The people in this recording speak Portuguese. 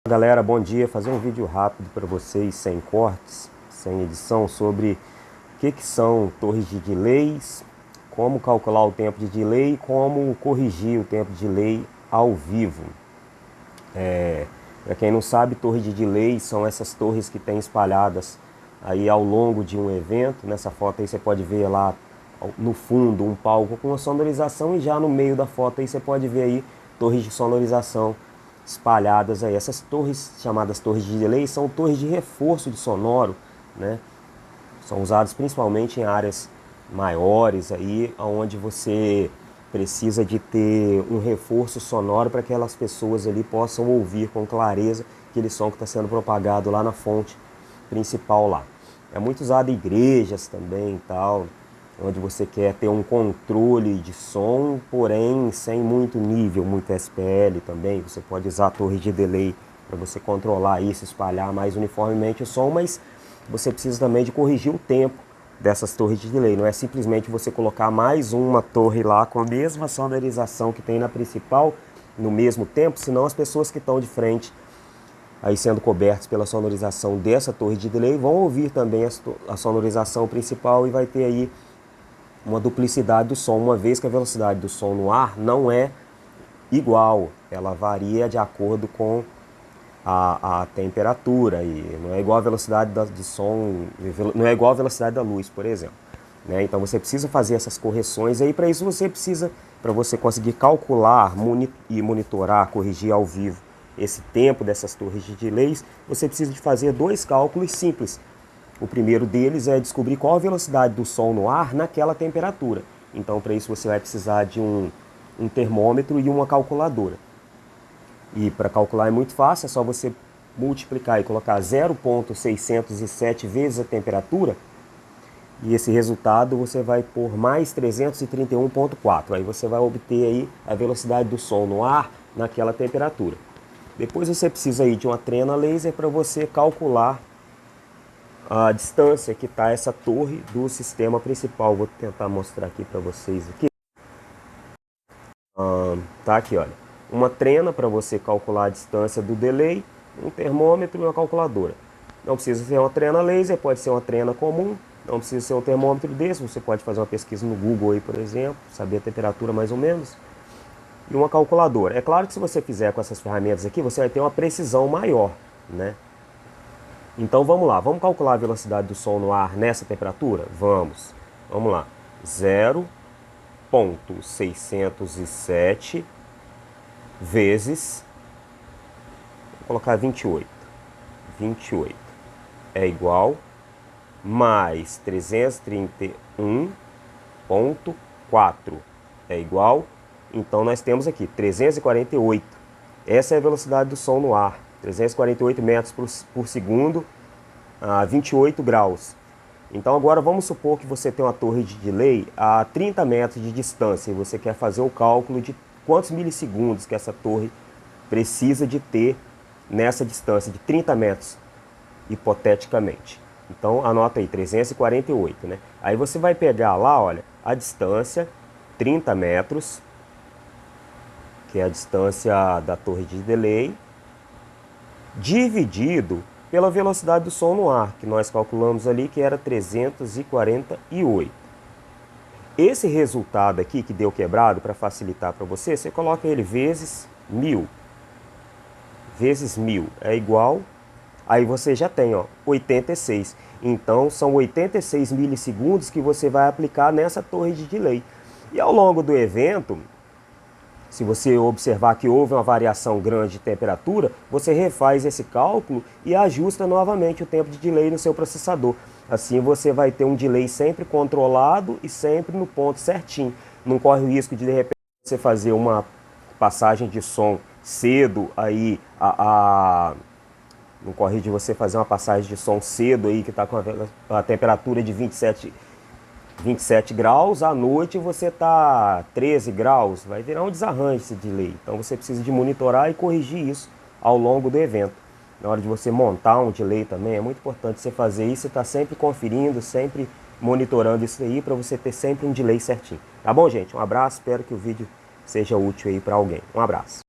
Galera, bom dia. Fazer um vídeo rápido para vocês, sem cortes, sem edição, sobre o que são torres de delays, como calcular o tempo de delay e como corrigir o tempo de delay ao vivo. Para quem não sabe, torre de delay são essas torres que tem espalhadas aí ao longo de um evento. Nessa foto aí você pode ver lá no fundo um palco com a sonorização, e já no meio da foto aí você pode ver aí torres de sonorização espalhadas aí. Essas torres, chamadas torres de delay, são torres de reforço de sonoro, né? São usadas principalmente em áreas maiores aí, onde você precisa de ter um reforço sonoro para que aquelas pessoas ali possam ouvir com clareza aquele som que está sendo propagado lá na fonte principal lá. É muito usado em igrejas também e tal, onde você quer ter um controle de som, porém sem muito nível, muito SPL também. Você pode usar a torre de delay para você controlar isso, espalhar mais uniformemente o som, mas você precisa também de corrigir o tempo dessas torres de delay. Não é simplesmente você colocar mais uma torre lá com a mesma sonorização que tem na principal no mesmo tempo, senão as pessoas que estão de frente aí sendo cobertos pela sonorização dessa torre de delay vão ouvir também a sonorização principal, e vai ter aí uma duplicidade do som, uma vez que a velocidade do som no ar não é igual, ela varia de acordo com a temperatura, e não é igual a velocidade de som, não é igual a velocidade da luz, por exemplo, né? Então você precisa fazer essas correções aí. Para isso você precisa, para você conseguir calcular e monitorar, corrigir ao vivo esse tempo dessas torres de delays, você precisa de fazer dois cálculos simples. O primeiro deles é descobrir qual a velocidade do som no ar naquela temperatura. Então, para isso você vai precisar de um termômetro e uma calculadora. E para calcular é muito fácil, é só você multiplicar e colocar 0,607 vezes a temperatura, e esse resultado você vai por mais 331,4. Aí você vai obter aí a velocidade do som no ar naquela temperatura. Depois você precisa aí de uma trena laser para você calcular a distância que está essa torre do sistema principal. Vou tentar mostrar aqui para vocês aqui. Tá aqui, olha. Uma trena para você calcular a distância do delay, um termômetro e uma calculadora. Não precisa ser uma trena laser, pode ser uma trena comum. Não precisa ser um termômetro desse, você pode fazer uma pesquisa no Google aí, por exemplo, saber a temperatura mais ou menos. E uma calculadora. É claro que se você fizer com essas ferramentas aqui, você vai ter uma precisão maior, né? Então vamos lá, vamos calcular a velocidade do som no ar nessa temperatura? Vamos lá. 0,607 vezes, vou colocar 28. 28 é igual mais 331,4 é igual. Então nós temos aqui 348. Essa é a velocidade do som no ar. 348 metros por segundo a 28 graus. Então agora vamos supor que você tem uma torre de delay a 30 metros de distância e você quer fazer o cálculo de quantos milissegundos que essa torre precisa de ter nessa distância de 30 metros, hipoteticamente. Então anota aí, 348, né? Aí você vai pegar lá, olha, a distância, 30 metros, que é a distância da torre de delay, dividido pela velocidade do som no ar, que nós calculamos ali, que era 348. Esse resultado aqui, que deu quebrado, para facilitar para você, você coloca ele vezes 1000. Vezes 1000 é igual, aí você já tem, ó, 86. Então são 86 milissegundos que você vai aplicar nessa torre de delay. E ao longo do evento, se você observar que houve uma variação grande de temperatura, você refaz esse cálculo e ajusta novamente o tempo de delay no seu processador. Assim você vai ter um delay sempre controlado e sempre no ponto certinho. Não corre o risco de repente você fazer uma passagem de som cedo aí, não corre de você fazer uma passagem de som cedo aí que está com a temperatura de 27 graus, à noite você está 13 graus, vai virar um desarranjo esse delay. Então você precisa de monitorar e corrigir isso ao longo do evento. Na hora de você montar um delay também, é muito importante você fazer isso, você está sempre conferindo, sempre monitorando isso aí, para você ter sempre um delay certinho. Tá bom, gente? Um abraço, espero que o vídeo seja útil aí para alguém. Um abraço.